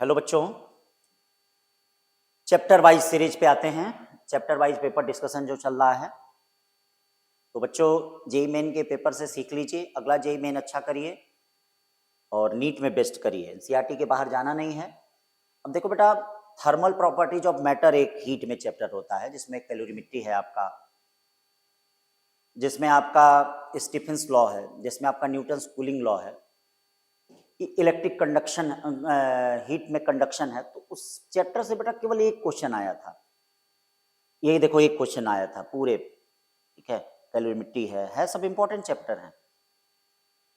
Hello बच्चों, chapter wise series पे आते हैं। चैप्टर वाइज पेपर डिस्कशन जो चल रहा है, तो बच्चों जेई मेन के पेपर से सीख लीजिए। अगला जेई मेन अच्छा करिए और नीट में बेस्ट करिए, एनसीईआरटी के बाहर जाना नहीं है। अब देखो बेटा, थर्मल प्रॉपर्टीज ऑफ मैटर एक हीट में चैप्टर होता है जिसमें कैलोरीमेट्री है आपका, जिसमें आपका स्टीफेंस लॉ है, जिसमें आपका न्यूटन्स कूलिंग लॉ है, इलेक्ट्रिक कंडक्शन, हीट में कंडक्शन है। तो उस चैप्टर से बेटा केवल एक क्वेश्चन आया था, यही देखो एक क्वेश्चन आया था पूरे, ठीक है। कैलोरीमेट्री है सब इंपॉर्टेंट चैप्टर हैं,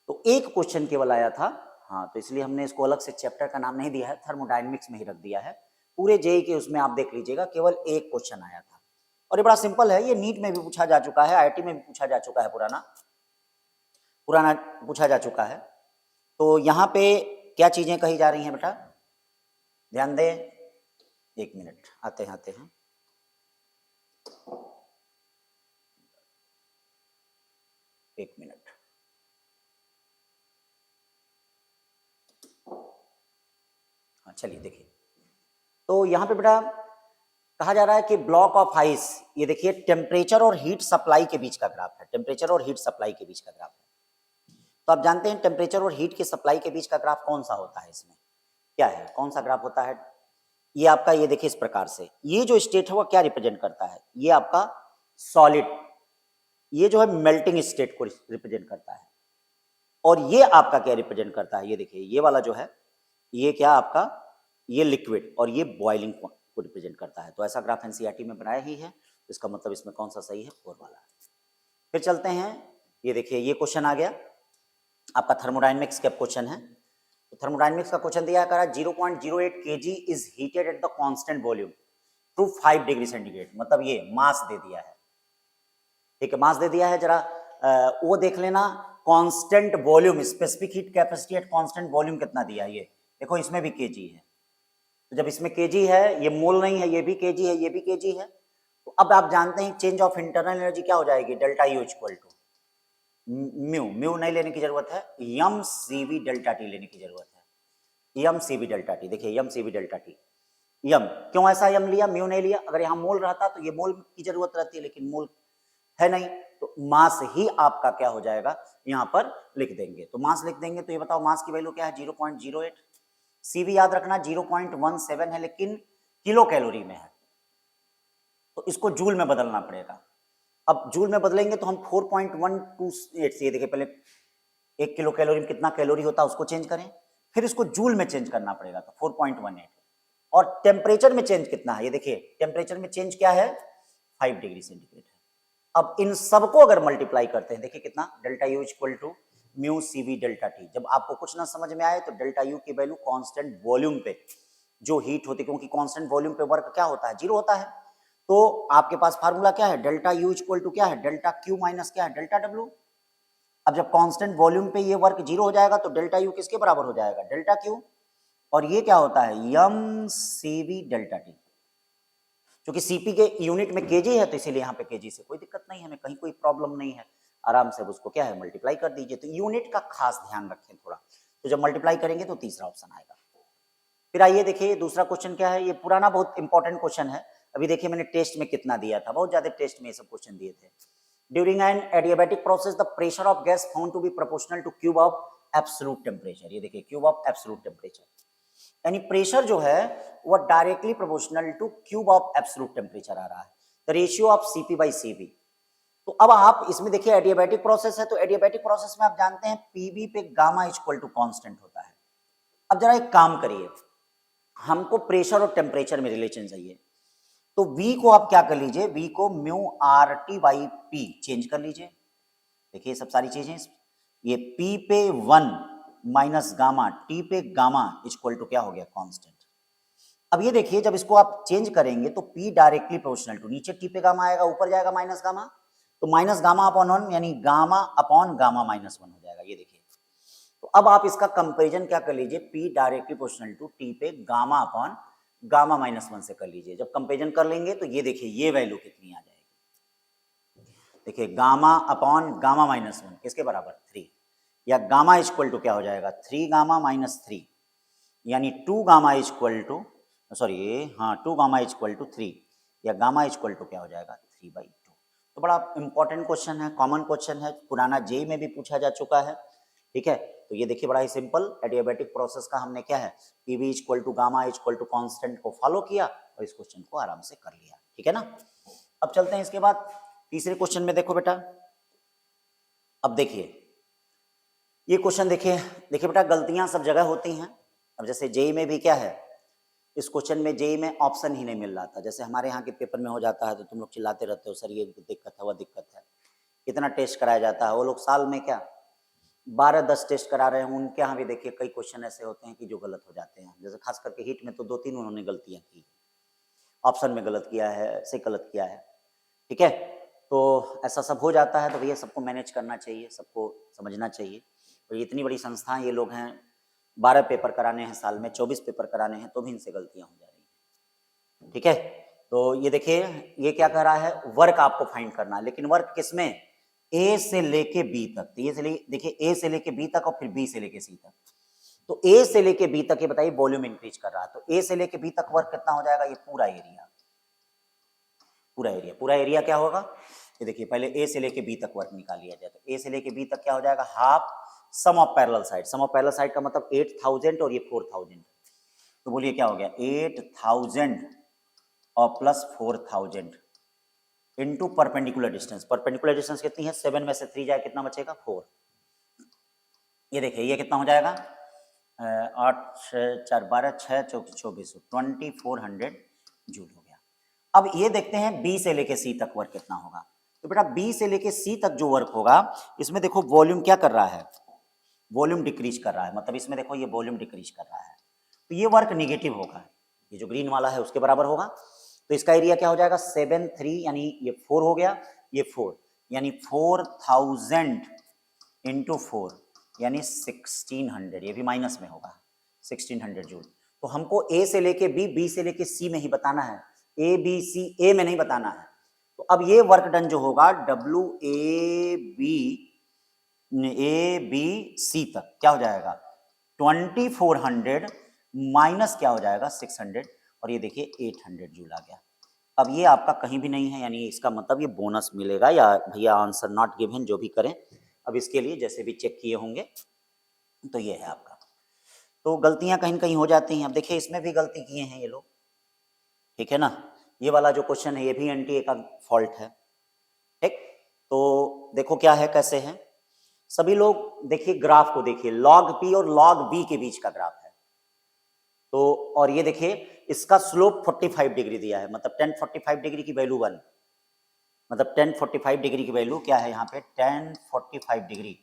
तो एक क्वेश्चन केवल आया था। हाँ, तो इसलिए हमने इसको अलग से चैप्टर का नाम नहीं दिया है, थर्मोडायनेमिक्स में ही रख दिया है। पूरे जेई के उसमें आप देख लीजिएगा, केवल एक क्वेश्चन आया था और ये बड़ा सिंपल है। ये नीट में भी पूछा जा चुका है, आईआईटी में भी पूछा जा चुका है, पुराना पूछा जा चुका है। तो यहाँ पे क्या चीजें कही जा रही हैं बेटा, ध्यान दें। एक मिनट, आते हैं। एक मिनट, हाँ चलिए देखिए। तो यहाँ पे बेटा कहा जा रहा है कि ब्लॉक ऑफ आइस, ये देखिए टेम्परेचर और हीट सप्लाई के बीच का ग्राफ है, टेम्परेचर और हीट सप्लाई के बीच का ग्राफ है। तो आप जानते हैं टेम्परेचर और हीट की सप्लाई के बीच का ग्राफ कौन सा होता है, इसमें क्या है, कौन सा ग्राफ होता है? ये आपका, ये देखिए इस प्रकार से, ये जो स्टेट है वो क्या रिप्रेजेंट करता है? ये आपका सॉलिड, ये जो है मेल्टिंग स्टेट को रिप्रेजेंट करता है। और ये आपका क्या रिप्रेजेंट करता है? ये देखिए ये वाला जो है, ये क्या आपका, ये लिक्विड, और ये बॉइलिंग को रिप्रेजेंट करता है। तो ऐसा ग्राफ एनसीईआरटी में बनाया ही है, तो इसका मतलब इसमें कौन सा सही है? फोर वाला। फिर चलते हैं, ये देखिए ये क्वेश्चन आ गया आपका, थर्मोडायनेमिक्स का क्वेश्चन है। तो थर्मोडायनेमिक्स का क्वेश्चन दिया है 0.08 kg is heated at the constant volume to 5 degree centigrade. मतलब ये मास दे दिया है, ठीक है, मास दे दिया है। जरा वो देख लेना, constant volume, specific heat capacity at constant volume कितना दिया है? ये देखो इसमें भी केजी है। तो जब इसमें केजी है, ये मोल नहीं है, ये भी केजी है, ये भी केजी है। तो अब आप जानते हैं चेंज ऑफ इंटरनल एनर्जी क्या हो जाएगी? Delta U equal to mu, mu नहीं लेने की जरूरत है, यम सीवी डेल्टा टी लेने की जरूरत है। यम सीवी डेल्टा टी, देखिए यम सीवी डेल्टा टी। यम क्यों ऐसा यम लिया, म्यू नहीं लिया? अगर यहाँ मोल रहता तो ये मोल की जरूरत रहती है, लेकिन मोल है नहीं, तो मास ही आपका क्या हो जाएगा, यहाँ पर लिख देंगे। तो मास लिख देंगे, तो ये बताओ मास की वैल्यू क्या है? 0.08। सीवी याद रखना 0.17 है, लेकिन किलो कैलोरी में है, तो इसको जूल में बदलना पड़ेगा। अब जूल में बदलेंगे तो हम 4.128 से, ये देखिए पहले 1 किलो कैलोरी में कितना कैलोरी होता है उसको चेंज करें, फिर इसको जूल में चेंज करना पड़ेगा, तो 4.18। और टेम्परेचर में चेंज कितना है? ये देखिए टेम्परेचर में चेंज क्या है? 5 डिग्री सेंटीग्रेड है। अब इन सबको अगर मल्टीप्लाई करते हैं, देखिए कितना, delta U equal to mu CV delta T. जब आपको कुछ ना समझ में आए तो डेल्टा यू की वैल्यू कांस्टेंट वॉल्यूम पे जो हीट होती है, क्योंकि कांस्टेंट वॉल्यूम पे वर्क क्या होता है? जीरो होता है। तो आपके पास फार्मूला क्या है? डेल्टा यू इक्वल टू क्या है? डेल्टा क्यू माइनस क्या है? Delta W. अब जब कांस्टेंट वॉल्यूम पे ये वर्क जीरो हो जाएगा तो डेल्टा यू किसके बराबर हो जाएगा? Delta Q. और ये क्या होता है? यम सीवी डेल्टा टी। क्योंकि सीपी के यूनिट में केजी है, तो इसीलिए यहाँ पे केजी से कोई दिक्कत नहीं है, हमें कहीं कोई प्रॉब्लम नहीं है, आराम से अब उसको क्या है, मल्टीप्लाई कर दीजिए। तो यूनिट का खास ध्यान रखें थोड़ा, तो जब मल्टीप्लाई करेंगे तो तीसरा ऑप्शन आएगा। फिर आइए देखिए दूसरा क्वेश्चन क्या है, ये पुराना बहुत इंपॉर्टेंट क्वेश्चन है। अभी देखिए मैंने टेस्ट में कितना दिया था, बहुत ज्यादा टेस्ट में ये सब क्वेश्चन दिए थे। During an adiabatic process the pressure of gas found to be proportional to cube of absolute temperature. ये देखिए क्यूब ऑफ एब्सोल्यूट टेम्परेचर, यानी प्रेशर जो है वह directly proportional to cube of absolute temperature आ रहा है, the ratio of CP by CV. तो अब आप इसमें देखिए एडियाबैटिक प्रोसेस है, तो एडियाबैटिक प्रोसेस में आप जानते हैं पीबी पे गामा इक्वल टू कांस्टेंट होता है। अब जरा एक काम करिए, हमको प्रेशर और टेम्परेचर में रिलेशन चाहिए, तो V को आप क्या कर लीजिए, V को mu R T by P change कर लीजिए। देखिए सब सारी चीजें, ये P पे 1 माइनस गामा, T पे गामा इक्वल टू क्या हो गया? कांस्टेंट। अब ये देखिए जब इसको आप चेंज करेंगे तो P डायरेक्टली प्रोपोर्शनल टू, नीचे T पे गामा आएगा, ऊपर जाएगा माइनस गामा, तो माइनस गामा अपॉन 1 यानी गामा अपॉन गामा माइनस 1 हो जाएगा। ये देखिए, तो अब आप इसका कंपेरिजन क्या कर लीजिए, P directly proportional to T पे गामा अपॉन गामा माइनस 1 से कर लीजिए। जब कंपेरिजन कर लेंगे तो ये देखिए ये वैल्यू कितनी आ जाएगी, देखिए गामा अपॉन गामा माइनस 1 किसके बराबर? 3, या गामा इक्वल टू क्या हो जाएगा? 3 गामा माइनस 3, यानी 2 gamma is equal to, sorry हाँ 2 गामा इज इक्वल टू 3, या गामा इज इक्वल टू क्या हो जाएगा 3/2। तो बड़ा इंपॉर्टेंट क्वेश्चन है, कॉमन क्वेश्चन है, पुराना जेई में भी पूछा जा चुका है, ठीक है। तो ये देखिए बड़ा ही सिंपल एडियाबैटिक प्रोसेस का हमने क्या है PV is equal to gamma is equal to constant को फॉलो किया और इस क्वेश्चन को आराम से कर लिया, ठीक है ना। अब चलते हैं इसके बाद तीसरे क्वेश्चन में। देखो बेटा, अब देखिए ये क्वेश्चन देखिए बेटा, गलतियां सब जगह होती हैं। अब जैसे जेई में भी क्या है, इस क्वेश्चन में जेई में ऑप्शन ही नहीं मिल रहा था। जैसे हमारे यहाँ के पेपर में हो जाता है तो तुम लोग चिल्लाते रहते हो सर ये दिक्कत है, वह दिक्कत है, कितना टेस्ट कराया जाता है। वो लोग साल में क्या 12-10 टेस्ट करा रहे हैं। उनके यहाँ भी देखिए कई क्वेश्चन ऐसे होते हैं कि जो गलत हो जाते हैं। जैसे खास करके हिट में तो 2-3 उन्होंने गलतियां की, ऑप्शन में गलत किया है, ऐसे गलत किया है, ठीक है। तो ऐसा सब हो जाता है, तो भैया सबको मैनेज करना चाहिए, सबको समझना चाहिए। तो इतनी बड़ी संस्थाएं ये लोग हैं, 12 पेपर कराने हैं साल में, 24 पेपर कराने हैं, तो भी इनसे गलतियां हो जा रही हैं, ठीक है। तो ये देखिए ये क्या कह रहा है, वर्क आपको फाइंड करना है, लेकिन वर्क किसमें, ए से लेके बी तक। तो ये देखिए ए से लेके बी तक और फिर बी से लेके सी तक। तो ए से लेके बी तक ये बताइए वॉल्यूम इंक्रीज कर रहा है, तो ए से लेके बी तक वर्क कितना हो जाएगा, ये पूरा एरिया, पूरा एरिया क्या होगा, ये देखिए पहले ए से लेके बी तक वर्क निकाल लिया जाए। तो ए से लेके बी तक क्या हो जाएगा, half sum of parallel side. Sum of parallel side का मतलब 8000 और ये 4000, तो बोलिए क्या हो गया 8000 और plus 4000 into perpendicular distance. Perpendicular distance कितनी है, 7 में से 3 जाए कितना बचेगा 4। ये देखिए ये कितना हो जाएगा 8 6 4 12 6 24 2400 जूल हो गया। अब ये देखते हैं बी से लेके सी तक वर्क कितना होगा। तो बेटा बी से लेके सी तक जो वर्क होगा इसमें देखो वॉल्यूम क्या कर रहा है, वॉल्यूम डिक्रीज कर रहा है, मतलब इसमें देखो ये वॉल्यूम डिक्रीज कर रहा है, तो ये वर्क निगेटिव होगा, ये जो ग्रीन वाला है उसके बराबर होगा। तो इसका एरिया क्या हो जाएगा 7 3, यानी ये 4 हो गया, ये 4 यानी 4000 इंटू 4 यानी 1600, ये भी माइनस में होगा 1600 जूल। तो हमको ए से लेके बी, बी से लेके सी में ही बताना है, ए बी सी ए में नहीं बताना है। तो अब ये वर्क डन जो होगा डब्ल्यू ए बी सी तक क्या हो जाएगा 2400 माइनस क्या हो जाएगा 600, और ये देखिए 800 जूल आ गया। अब ये आपका कहीं भी नहीं है, यानी इसका मतलब ये बोनस मिलेगा, या भैया आंसर नॉट गिवन जो भी करें। अब इसके लिए जैसे भी चेक किए होंगे तो ये है आपका। तो गलतियां कहीं कहीं हो जाती हैं। अब देखिए इसमें भी गलती किए हैं ये लोग, ठीक है ना। ये वाला जो क्वेश्चन है ये भी एनटीए का फॉल्ट है, ठीक। तो देखो क्या है, कैसे है, सभी लोग देखिए ग्राफ को देखिए, लॉग पी और लॉग बी के बीच का ग्राफ है। तो और ये देखिए इसका स्लोप 45 डिग्री दिया है, मतलब 1045 डिग्री की वैल्यू 1, मतलब 1045 डिग्री की वैल्यू क्या है यहाँ पे 1045 डिग्री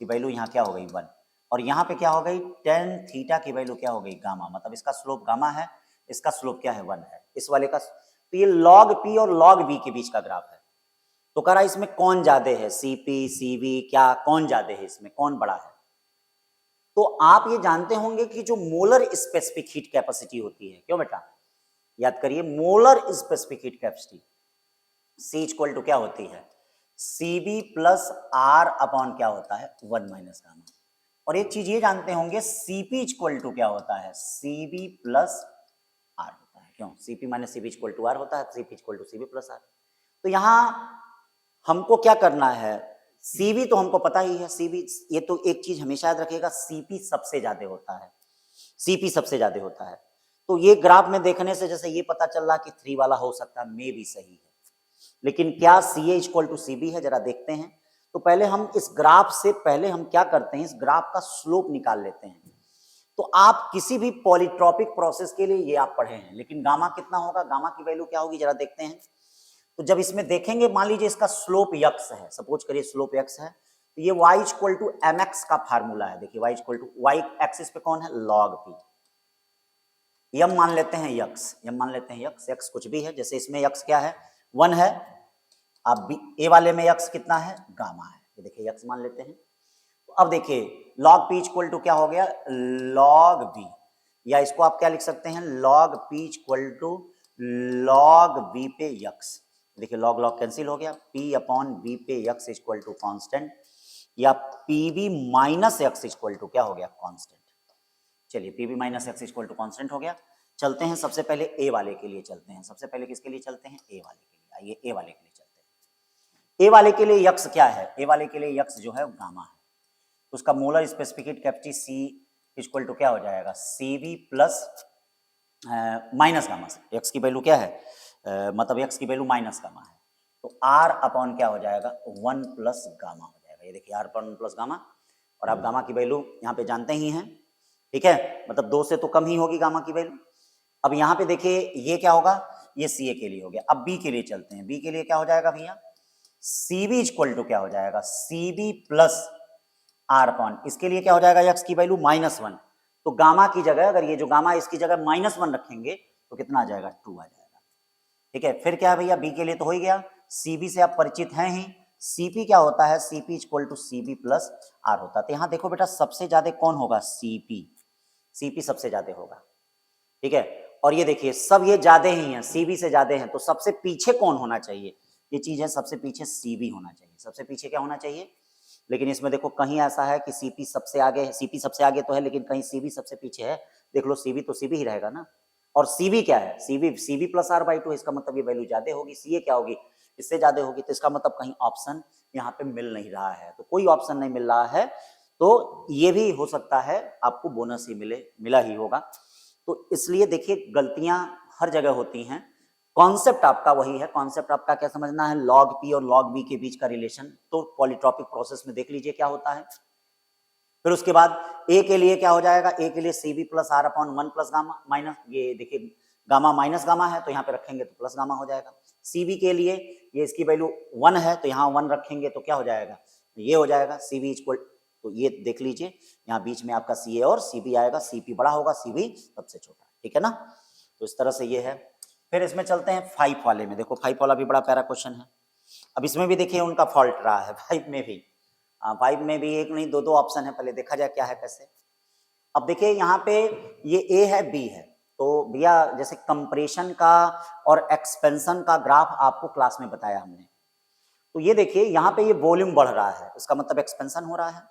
की वैल्यू यहाँ क्या हो गई 1, और यहाँ पे क्या हो गई 10 थीटा की वैल्यू क्या हो गई गामा, मतलब इसका स्लोप गामा है, इसका स्लोप क्या है 1 है, इस वाले का। तो ये लॉग पी और लॉग बी के बीच का ग्राफ है। तो कह रहा इसमें कौन ज्यादा है, सीपी सीवी, क्या कौन ज्यादा है, इसमें कौन बड़ा है। तो आप ये जानते होंगे कि जो मोलर स्पेसिफिक हीट कैपेसिटी होती है, क्यों बेटा याद करिए, molar specific heat capacity C equal to क्या होती है Cb प्लस R अपॉन क्या होता है 1 माइनस गामा। और एक चीज ये जानते होंगे Cp इक्वल टू क्या होता है Cb प्लस R होता है, क्यों Cp minus Cb equal to R होता है, Cp equal to Cb plus R। तो यहां हमको क्या करना है, Cb तो हमको पता ही है, Cb ये तो एक चीज हमेशा याद रखिएगा, Cp सबसे ज्यादा होता है, Cp सबसे ज्यादा होता है। तो ये ग्राफ में देखने से जैसे ये पता चल रहा कि 3 वाला हो सकता है, मे भी सही है, लेकिन क्या Ca इक्वल टू Cb है, जरा देखते हैं। तो पहले हम इस ग्राफ से पहले हम क्या करते हैं, इस ग्राफ का स्लोप निकाल लेते हैं। तो आप किसी भी पॉलीट्रॉपिक प्रोसेस के लिए ये आप पढ़े हैं, लेकिन गामा कितना होगा, गामा की वैल्यू क्या होगी जरा देखते हैं। तो जब इसमें देखेंगे, मान लीजिए इसका स्लोप यक्स है, सपोज करिए स्लोप यक्स है, तो ये y इक्वल टू mx का फार्मूला है। देखिए y equal to y axis पे कौन है log p, यम मान लेते हैं यक्स, यम मान लेते हैं यक्स, यक्स कुछ भी है, जैसे इसमें यक्स क्या है 1 है, अब ए वाले में यक्स कितना है गामा है, ये देखिए यक्स मान लेते हैं। तो अब देखिए log p इक्वल टू क्या हो गया log b, या इसको आप क्या लिख सकते हैं log p equal to log b पे यक्स। देखिए log log कैंसिल हो गया, p अपॉन b पे यक्स इक्वल टू कांस्टेंट, या pb minus x equal to क्या हो गया कांस्टेंट। चलिए P B minus X equal to constant हो गया। चलते हैं सबसे पहले ए वाले के लिए चलते हैं, सबसे पहले किसके लिए चलते हैं, ए वाले के लिए। आइए ए वाले के लिए चलते हैं। ए वाले के लिए यक्स क्या है, ए वाले के लिए यक्स जो है गामा है, उसका molar specific capacity C equal to क्या हो जाएगा, C B plus minus gamma से। एक्स की वैल्यू क्या है, मतलब एक्स की वैल्यू माइनस गामा है, तो आर अपॉन क्या हो जाएगा, 1 प्लस गामा हो जाएगा। ये देखिए आर अपॉन प्लस गामा, और आप गामा की वैल्यू यहाँ पे जानते ही हैं, ठीक है, मतलब 2 से तो कम ही होगी गामा की वैल्यू। अब यहाँ पे देखिए ये क्या होगा, ये सी ए के लिए हो गया। अब बी के लिए चलते हैं, बी के लिए क्या हो जाएगा भैया, सी बी इक्वल टू क्या हो जाएगा, C B plus R upon, इसके लिए क्या हो जाएगा, एक्स की वैल्यू -1, तो गामा की जगह अगर ये जो गामा है इसकी जगह -1 रखेंगे तो कितना आ जाएगा, 2 आ जाएगा। ठीक है, फिर क्या है भैया, बी के लिए तो हो ही गया, सीबी से आप परिचित हैं ही, सीपी क्या होता है, CP equal to CB plus R होता है। तो यहाँ देखो बेटा सबसे ज्यादा कौन होगा, सीपी, सीपी सबसे ज्यादा होगा, ठीक है। और ये देखिए सब ये ज्यादा ही हैं, सीबी से ज्यादा हैं, तो सबसे पीछे कौन होना चाहिए, ये चीज है, सबसे पीछे सीबी होना चाहिए, सबसे पीछे क्या होना चाहिए। लेकिन इसमें देखो कहीं ऐसा है कि सीपी सबसे आगे है, सीपी सबसे आगे तो है, लेकिन कहीं सीबी सबसे पीछे है, देख लो सीबी तो सीबी ही रहेगा ना। और सीबी क्या है, CB CB plus R by 2, इसका मतलब ये वैल्यू ज्यादा होगी, सीए क्या होगी, इससे ज्यादा होगी, तो इसका मतलब कहीं ऑप्शन यहाँ पे मिल नहीं रहा है, तो कोई ऑप्शन नहीं मिल रहा है, तो ये भी हो सकता है आपको बोनस ही मिला ही होगा। तो इसलिए देखिए गलतियां हर जगह होती हैं, कॉन्सेप्ट आपका वही है, कॉन्सेप्ट आपका क्या समझना है, लॉग पी और लॉग बी के बीच का रिलेशन, तो पॉलीट्रॉपिक प्रोसेस में देख लीजिए क्या होता है। फिर उसके बाद ए के लिए क्या हो जाएगा, ए के लिए C B plus R upon 1 plus gamma minus, ये देखिए गामा माइनस गामा है तो यहाँ पे रखेंगे तो प्लस गामा हो जाएगा। सी बी के लिए ये इसकी वैल्यू 1 है तो यहाँ 1 रखेंगे तो क्या हो जाएगा, ये हो जाएगा सी बी इक्वल, तो ये देख लीजिए यहाँ बीच में आपका सी ए और सी बी आएगा, सी पी बड़ा होगा, सी बी सबसे छोटा, ठीक है ना। तो इस तरह से ये है। फिर इसमें चलते हैं 5 वाले में, देखो 5 वाला भी बड़ा प्यारा क्वेश्चन है। अब इसमें भी देखिए उनका फॉल्ट रहा है, 5 में भी, 5 में भी एक नहीं दो ऑप्शन है, पहले देखा जाए क्या है कैसे। अब देखिए यहाँ पे ये ए है बी है, तो भैया जैसे कंप्रेशन का और एक्सपेंशन का ग्राफ आपको क्लास में बताया हमने, तो ये देखिए यहाँ पे ये वॉल्यूम बढ़ रहा है, इसका मतलब एक्सपेंशन हो रहा है,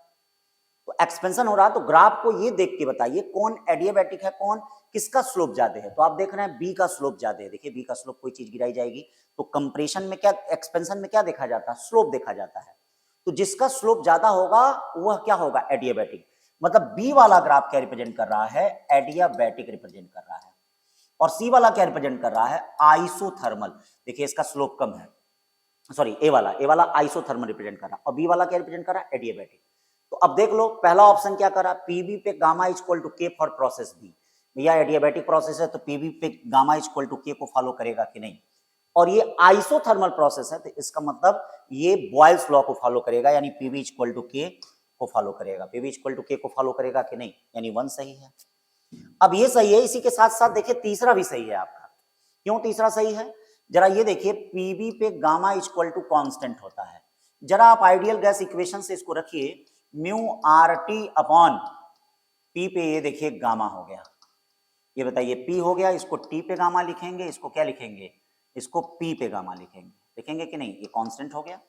तो एक्सपेंशन हो रहा है, तो ग्राफ को ये देख के बताइए कौन एडियाबैटिक है, कौन किसका स्लोप ज्यादा है। तो आप देख रहे हैं बी का स्लोप ज्यादा है, देखिए बी का स्लोप कोई चीज गिराई जाएगी तो कंप्रेशन में क्या, एक्सपेंशन में क्या देखा जाता है, स्लोप देखा जाता है, तो जिसका स्लोप ज्यादा होगा वह क्या होगा, एडियाबैटिक। मतलब बी वाला ग्राफ क्या रिप्रेजेंट कर रहा है, एडियाबैटिक रिप्रेजेंट कर रहा है, और सी वाला क्या रिप्रेजेंट कर रहा है, आइसोथर्मल। देखिए इसका स्लोप कम है, सॉरी ए वाला आइसोथर्मल रिप्रेजेंट कर रहा है, और बी वाला क्या रिप्रेजेंट कर रहा है, एडियाबैटिक। तो अब देख लो पहला ऑप्शन क्या करा, पीबी पे गामा इक्वल टू के फॉर प्रोसेस बी, भैया एडियाबैटिक प्रोसेस है तो पीबी पे गामा इक्वल टू के को फॉलो करेगा कि नहीं, और ये आइसोथर्मल प्रोसेस है तो इसका मतलब ये बॉयल्स लॉ को फॉलो करेगा, यानी पीबी इक्वल टू के को फॉलो करेगा, पीबी इक्वल टू के को फॉलो करेगा कि नहीं, यानी 1 सही है। अब ये सही है, इसी के साथ साथ देखिए तीसरा भी सही है आपका। क्यों तीसरा सही है, जरा ये देखिए पीबी पे गामा इक्वल टू कांस्टेंट होता है, जरा आप आइडियल गैस इक्वेशन से इसको रखिए, mu R T upon P पे, ये देखिए गामा हो गया, ये बताइए पी हो गया, इसको टी पे गामा लिखेंगे, इसको क्या लिखेंगे, इसको पी पे गामा लिखेंगे, लिखेंगे कि नहीं, ये कांस्टेंट हो गया।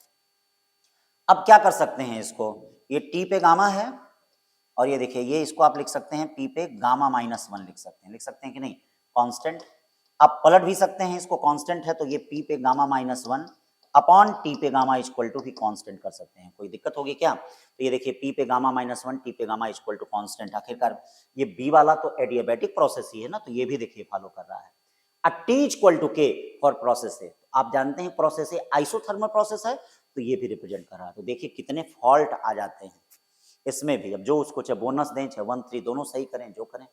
अब क्या कर सकते हैं इसको, ये टी पे गामा है, और ये देखिए ये इसको आप लिख सकते हैं पी पे गामा -1 लिख सकते हैं कि नहीं, कांस्टेंट। आप पलट भी सकते हैं इसको, कांस्टेंट है तो ये पी पे गामा -1 अपॉन टी पे गामा इक्वल टू भी कांस्टेंट कर सकते हैं, कोई दिक्कत होगी क्या। तो ये देखिए पी पे गामा -1 टी पे गामा इक्वल टू कांस्टेंट, आखिरकार ये बी वाला तो एडियाबैटिक प्रोसेस ही है ना, तो ये भी देखिए फॉलो कर रहा है। टी इक्वल टू के फॉर प्रोसेस है, आप जानते हैं प्रोसेस है आइसोथर्मल प्रोसेस है, तो ये भी रिप्रेजेंट कर रहा है। तो देखिए कितने फॉल्ट आ जाते हैं इसमें भी, अब जो उसको चाहे बोनस दें चाहे 1 3 दोनों सही करें, जो करें,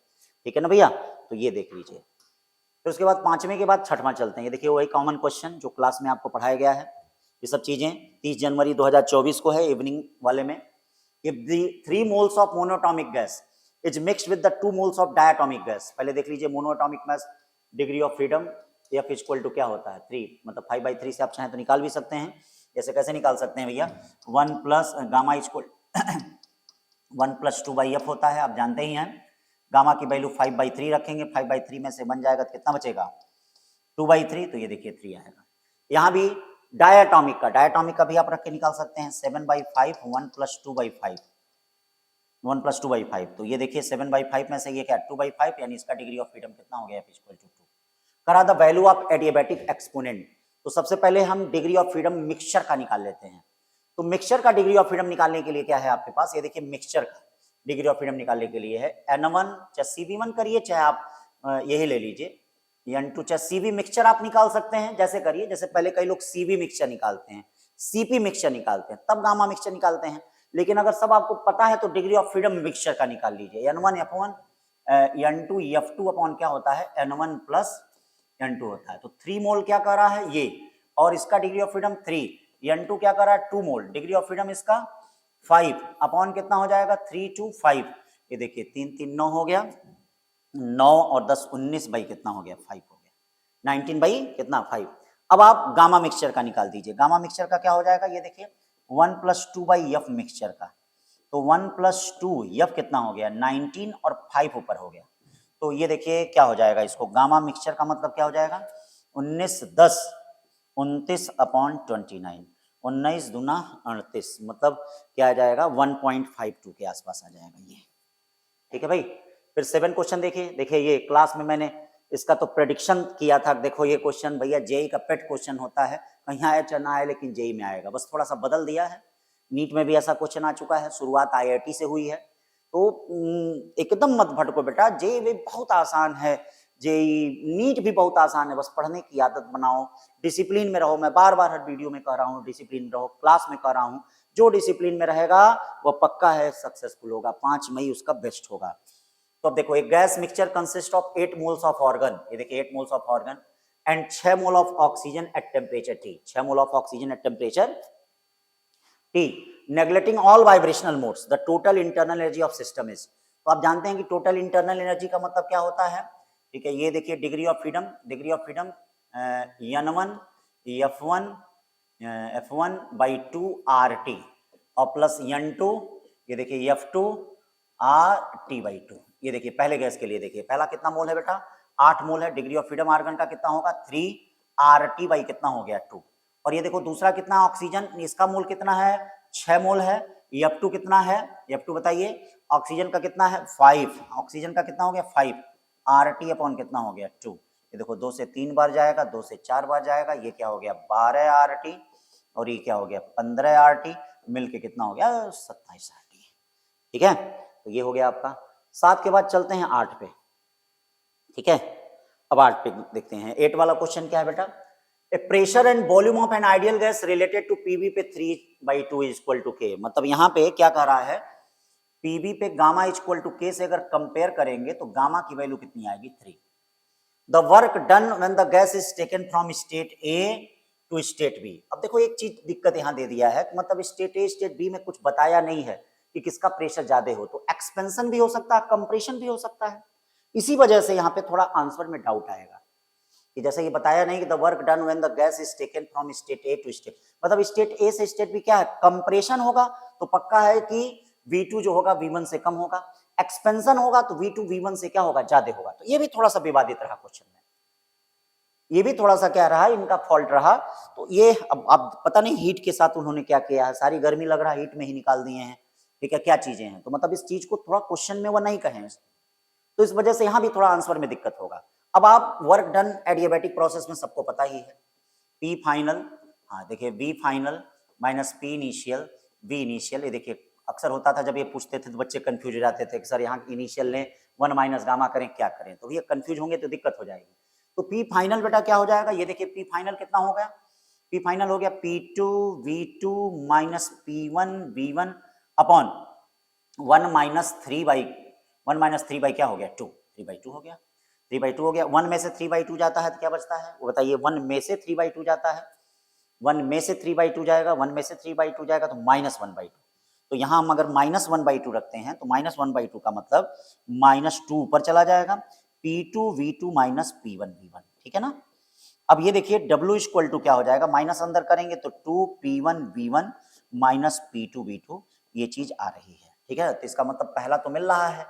ठीक है ना भैया। तो ये देख लीजिए। फिर उसके बाद 5वें के बाद 6वां चलते हैं, ये देखिए वही कॉमन क्वेश्चन जो क्लास में आपको पढ़ाया गया है, ये सब चीजें 30 जनवरी 2024 को है इवनिंग वाले में। If the 3 moles of monoatomic gas is mixed with the 2 moles of diatomic gas, पहले देख लीजिए monoatomic gas degree of freedom F equal to क्या होता है 3, मतलब 5/3 से आप चाहें तो निकाल भी सकते हैं, जैसे कैसे निकाल सकते हैं भैया, 1 प्लस गामा इक्वल 1 + 2/f होता है, आप जानते ही हैं। गामा की वैल्यू 5/3 रखेंगे, 5/3 में से बन जाएगा तो कितना बचेगा 2/3, तो ये देखिए 3 आएगा। यहाँ भी डायटोमिक का भी आप रख के निकाल सकते हैं 7/5 1 + 2/5, 1 + 2/5, तो ये देखिए 7/5 में से ये क्या 2/5, यानी इसका डिग्री ऑफ फ्रीडम कितना हो गया, इक्वल टू 2। करा the value of adiabatic exponent, तो सबसे पहले हम डिग्री ऑफ फ्रीडम मिक्सचर का निकाल लेते हैं। तो मिक्सचर का डिग्री ऑफ फ्रीडम निकालने के लिए क्या है आपके पास, ये देखिए मिक्सचर का डिग्री ऑफ फ्रीडम निकालने के लिए है N1, चाहे CV1 करिए, चाहे आप यही ले लीजिए N2, चाहे CV मिक्सचर आप निकाल सकते हैं, जैसे करिए, जैसे पहले कई लोग CV मिक्सचर निकालते हैं, CP मिक्सचर निकालते हैं, तब गामा मिक्सचर निकालते हैं। लेकिन अगर सब आपको पता है तो डिग्री ऑफ फ्रीडम मिक्सचर का निकाल लीजिए, N1 F1 N2 F2 upon क्या होता है, N1 + N2 होता है। तो 3 मोल क्या कर रहा है ये, और इसका डिग्री ऑफ फ्रीडम 3, N2 क्या कर रहा है 2 मोल, डिग्री ऑफ फ्रीडम इसका 5 अपॉन कितना हो जाएगा 3 2 5, ये देखिए 3 3 9 हो गया, 9 और 10 19 बाई कितना हो गया 5 हो गया, 19 बाई कितना 5। अब आप गामा मिक्सचर का निकाल दीजिए, गामा मिक्सचर का क्या हो जाएगा, ये देखिए 1 + 2/f मिक्सचर का, तो 1 + 2 f कितना हो गया 19 और 5 ऊपर हो गया, तो ये देखिए क्या हो जाएगा, इसको गामा मिक्सचर का मतलब क्या हो जाएगा 19 10 29 अपॉन 29, 19 दूना 38, मतलब क्या आ जाएगा 1.52 के आसपास आ जाएगा ये। ठीक है भाई, फिर 7 क्वेश्चन देखिए, देखिए ये क्लास में मैंने इसका तो प्रेडिक्शन किया था, देखो ये क्वेश्चन भैया जेई का पेट क्वेश्चन होता है, कहीं आया चाहे ना आए लेकिन जेई में आएगा, बस थोड़ा सा बदल दिया है। नीट में भी ऐसा क्वेश्चन आ चुका है, शुरुआत आईआईटी से हुई है, तो एकदम मत भटको बेटा, जेई भी बहुत आसान है, जेई नीट भी बहुत आसान है, बस पढ़ने की आदत बनाओ, डिसिप्लिन में रहो। मैं बार बार हर वीडियो में कह रहा हूँ डिसिप्लिन में रहो, क्लास में कह रहा हूँ, जो डिसिप्लिन में रहेगा वो पक्का है सक्सेसफुल होगा, 5 मई उसका बेस्ट होगा। तो अब देखो एक gas mixture consist of 8 moles of organ, ये देखिए 8 moles of organ and 6 mole of oxygen at temperature T, 6 mole of oxygen at temperature T, neglecting all vibrational modes, the total internal energy of system is. तो आप जानते हैं कि total internal energy का मतलब क्या होता है, ठीक है, ये देखिए degree of freedom, degree of freedom N1 F1/2 RT और प्लस N2, ये देखिए F2 RT/2, ये देखिए पहले गैस के लिए देखिए पहला कितना मोल है बेटा 8 मोल है, डिग्री ऑफ फ्रीडम आर्गन का कितना होगा 3 RT/ कितना हो गया 2, और ये देखो दूसरा कितना ऑक्सीजन, इसका मोल कितना है 6 मोल है, F2 कितना है, F2 बताइए, ऑक्सीजन का कितना है 5, ऑक्सीजन का कितना हो गया 5, RT अपॉन कितना हो गया 2, ये देखो 2 से 3 बार जाएगा, 2 से 4 बार जाएगा, ये क्या हो गया 12 RT और ये क्या हो गया 15 RT, मिलके कितना हो गया 27 RT। ठीक है, तो ये हो गया आपका। 7 के बाद चलते हैं 8 पे, ठीक है, अब 8 पे देखते हैं। 8 वाला क्वेश्चन क्या है बेटा, a pressure and volume of an ideal gas related to PV पे 3/2 इज इक्वल टू के, मतलब यहाँ पे क्या कह रहा है पीवी पे गामा इक्वल टू के से अगर कंपेयर करेंगे तो गामा की वैल्यू कितनी आएगी 3। The work done when the gas is taken from state A to state B. अब देखो एक चीज दिक्कत यहाँ दे दिया है, मतलब स्टेट ए स्टेट बी में कुछ बताया नहीं है कि किसका प्रेशर ज्यादा हो, तो एक्सपेंशन भी हो सकता है, कंप्रेशन भी हो सकता है, इसी वजह से यहाँ पे थोड़ा आंसर में डाउट आएगा कि जैसे ये बताया नहीं कि the work done when the gas is taken from state A to state, मतलब स्टेट ए से स्टेट बी क्या है कंप्रेशन होगा, तो पक्का है कि V2 जो होगा V1 से कम होगा, एक्सपेंशन होगा तो V2 V1 से क्या होगा ज्यादा होगा। तो ये भी थोड़ा सा विवादित रहा क्वेश्चन में, ये भी थोड़ा सा क्या रहा इनका फॉल्ट रहा। तो ये अब पता नहीं हीट के साथ उन्होंने क्या किया है, सारी गर्मी लग रहा है हीट में ही निकाल दिए हैं, ठीक है, क्या चीजें हैं, तो मतलब इस चीज को थोड़ा क्वेश्चन में वो नहीं कहें, तो इस वजह से यहाँ भी थोड़ा आंसर में दिक्कत होगा। अब आप वर्क डन एडियाबैटिक प्रोसेस में सबको पता ही है, P फाइनल, हाँ देखिए V final minus P initial V initial, ये देखिए अक्सर होता था जब ये पूछते थे तो बच्चे कंफ्यूज हो जाते थे कि सर यहाँ इनिशियल लें 1 माइनस गामा करें क्या करें, तो ये कंफ्यूज होंगे तो दिक्कत हो जाएगी। तो P फाइनल बेटा क्या हो जाएगा, ये देखिए P फाइनल कितना हो गया, P फाइनल हो गया P2 V2 minus P1 V1 upon 1 minus 3 by क्या हो गया 2, 3/2 हो गया, 3/2 हो गया, 1 में से 3/2 जाता है तो क्या बचता है वो बताइए, 1 में से 3/2 जाता है, 1 में से 3/2 जाएगा, 1 में से 3/2 जाएगा तो -1/2, तो यहाँ हम अगर -1/2 रखते हैं तो -1/2 का मतलब -2 ऊपर चला जाएगा, P2 V2 minus P1 V1, ठीक है ना। अब ये देखिए W इक्वल टू क्या हो जाएगा, माइनस अंदर करेंगे तो 2P1 V1 minus P2 V2, ये चीज आ रही है, ठीक है, तो इसका मतलब पहला तो मिल रहा है,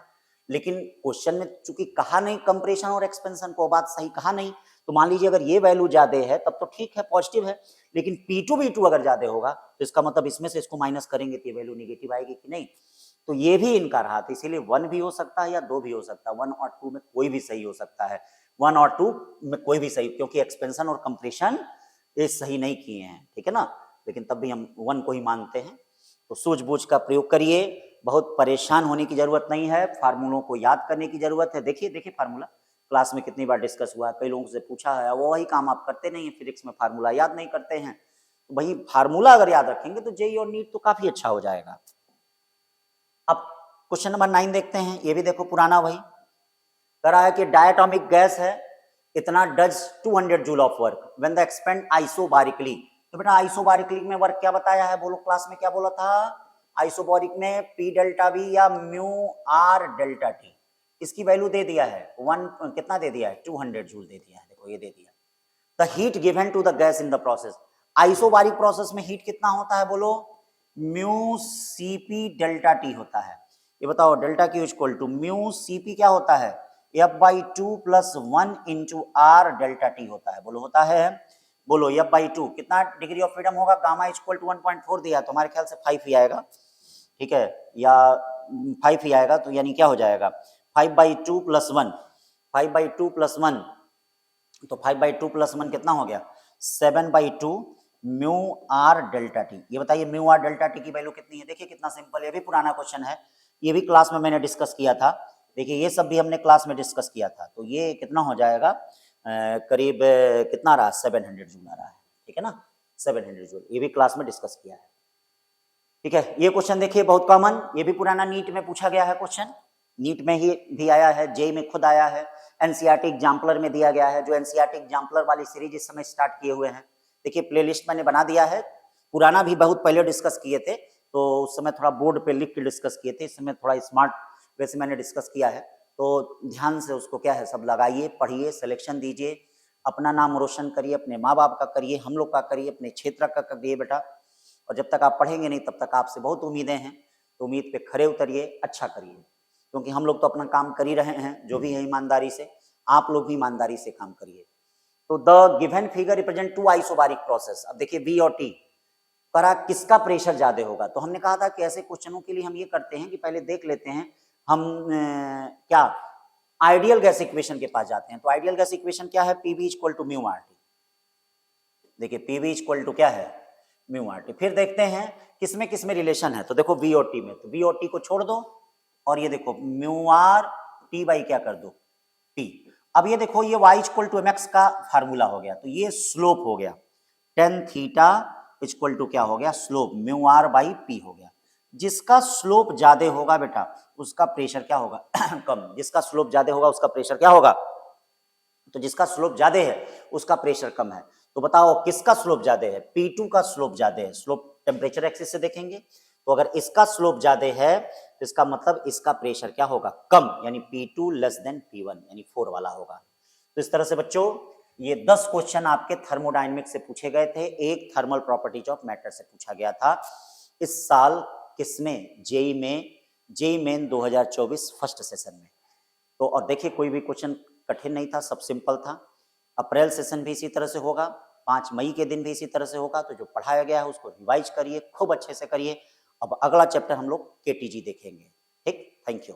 लेकिन क्वेश्चन में चूंकि कहा नहीं कंप्रेशन और एक्सपेंशन को, बात सही कहा नहीं, तो मान लीजिए अगर ये वैल्यू ज्यादा है तब तो ठीक है पॉजिटिव है, लेकिन P2 V2 अगर ज्यादा होगा तो इसका मतलब इसमें से इसको माइनस करेंगे तो ये वैल्यू निगेटिव आएगी कि नहीं, तो ये भी इनका रहा था, इसीलिए 1 भी हो सकता है या 2 भी हो सकता है, 1 और 2 में कोई भी सही हो सकता है, 1 और 2 में कोई भी सही, क्योंकि एक्सपेंशन और कंप्रेशन ये सही नहीं किए हैं, ठीक है ना, लेकिन तब भी हम 1 को ही मानते हैं। तो सूझबूझ का प्रयोग करिए, बहुत परेशान होने की जरूरत नहीं है, फार्मूलों को याद करने की जरूरत है। देखिए देखिए फार्मूला क्लास में कितनी बार डिस्कस हुआ है, कई लोगों से पूछा है, वो वही काम आप करते नहीं है, फिजिक्स में फार्मूला याद नहीं करते हैं। तो वही फार्मूला अगर याद रखेंगे तो जेईई और नीट तो काफी अच्छा हो जाएगा। अब क्वेश्चन नंबर 9 देखते हैं, ये भी देखो पुराना वही कह रहा है कि डायटोमिक गैस है, इतना does 200 joule of work when the expand isobarically. तो बेटा आइसोबारिकली में वर्क क्या बताया है, बोलो क्लास में क्या बोला था, आइसोबारिक में पी डेल्टा वी या म्यू आर डेल्टा टी, इसकी वैल्यू दे दिया है 1 कितना दे दिया है 200 जूल दे दिया है, देखो ये दे दिया। The heat given to the gas in the process, isobaric process में हीट कितना होता है, बोलो म्यू सीपी डेल्टा टी होता है। ये बताओ delta Q equal to mu CP क्या होता है, F/2 plus 1 into R delta T होता है, बोलो होता है, बोलो F/2 कितना डिग्री ऑफ फ्रीडम होगा, गामा इक्वल टू 1.4 दिया तो हमारे ख्याल से 5 ही आएगा, ठीक है, या 5 ही आएगा, तो यानी क्या हो जाएगा 5/2 प्लस 1, 5/2 प्लस 1, तो 5/2 प्लस 1 कितना हो गया 7/2 म्यू आर डेल्टा टी। ये बताइए म्यू आर डेल्टा टी की वैल्यू कितनी है, देखिए कितना सिंपल है, ये भी पुराना क्वेश्चन है, ये भी क्लास में मैंने डिस्कस किया था, देखिए ये सब भी हमने क्लास में डिस्कस किया था, तो ये कितना हो जाएगा करीब कितना रहा 700 जूल आ रहा है, ठीक है ना 700 जूल, ये भी क्लास में डिस्कस किया है, ठीक है। ये क्वेश्चन देखिए बहुत कॉमन, ये भी पुराना नीट में पूछा गया है क्वेश्चन, नीट में ही भी आया है, जेईई में खुद आया है, एनसीईआरटी एग्जाम्पलर में दिया गया है, जो एनसीईआरटी एग्जाम्पलर वाली सीरीज इस समय स्टार्ट किए हुए हैं, देखिए प्लेलिस्ट मैंने बना दिया है, पुराना भी बहुत पहले डिस्कस किए थे, तो उस समय थोड़ा बोर्ड पे लिख के डिस्कस किए थे, इस समय थोड़ा स्मार्ट वैसे मैंने डिस्कस किया है, तो ध्यान से उसको क्या है सब लगाइए, पढ़िए, सिलेक्शन दीजिए, अपना नाम रोशन करिए, अपने माँ बाप का करिए, हम लोग का करिए, अपने क्षेत्र का करिए बेटा, और जब तक आप पढ़ेंगे नहीं तब तक आपसे बहुत उम्मीदें हैं, तो उम्मीद पे खरे उतरिए, अच्छा करिए, क्योंकि हम लोग तो अपना काम कर ही रहे हैं जो भी है ईमानदारी से, आप लोग भी ईमानदारी से काम करिए। तो the given figure represent 2 isobaric process, अब देखिए बी और टी करा किसका प्रेशर ज्यादा होगा, तो हमने कहा था कि ऐसे क्वेश्चनों के लिए हम ये करते हैं कि पहले देख लेते हैं हम क्या आइडियल गैस इक्वेशन के पास जाते हैं, तो आइडियल गैस इक्वेशन क्या है, PV equal to mu R T, देखिए पीवी इक्वल टू क्या है म्यू आर टी। फिर देखते हैं किसमें रिलेशन है, तो देखो वी और टी में, तो वी और टी को छोड़ दो और ये देखो म्यू आर टी बाई क्या कर दो टी। अब ये देखो ये y equal to M X का फार्मूला हो गया, तो ये स्लोप हो गया, टेन थीटा इक्वल टू क्या हो गया slope mu R by P हो गया। जिसका स्लोप ज्यादा होगा बेटा उसका प्रेशर क्या होगा कम, जिसका स्लोप ज्यादा होगा उसका प्रेशर क्या होगा, तो जिसका स्लोप ज्यादा है उसका प्रेशर कम है। तो बताओ किसका स्लोप ज्यादा है, P2 का स्लोप ज्यादा है, स्लोप टेम्परेचर एक्सिस से देखेंगे, तो अगर इसका स्लोप ज्यादा है तो इसका मतलब इसका प्रेशर क्या होगा कम, यानी P2 लेस देन P1 यानी 4 वाला होगा। तो इस तरह से बच्चों ये 10 क्वेश्चन आपके थर्मोडायनेमिक्स से पूछे गए थे, एक थर्मल प्रॉपर्टीज ऑफ मैटर से पूछा गया था इस साल, किसमें जेईई मेन 2024 फर्स्ट सेशन में। तो और देखिए कोई भी क्वेश्चन कठिन नहीं था, सब सिंपल था। अप्रैल सेशन भी इसी तरह से होगा, 5 मई के दिन भी इसी तरह से होगा, तो जो पढ़ाया गया है उसको रिवाइज करिए, खूब अच्छे से करिए। अब अगला चैप्टर हम लोग केटीजी देखेंगे, ठीक, थैंक यू।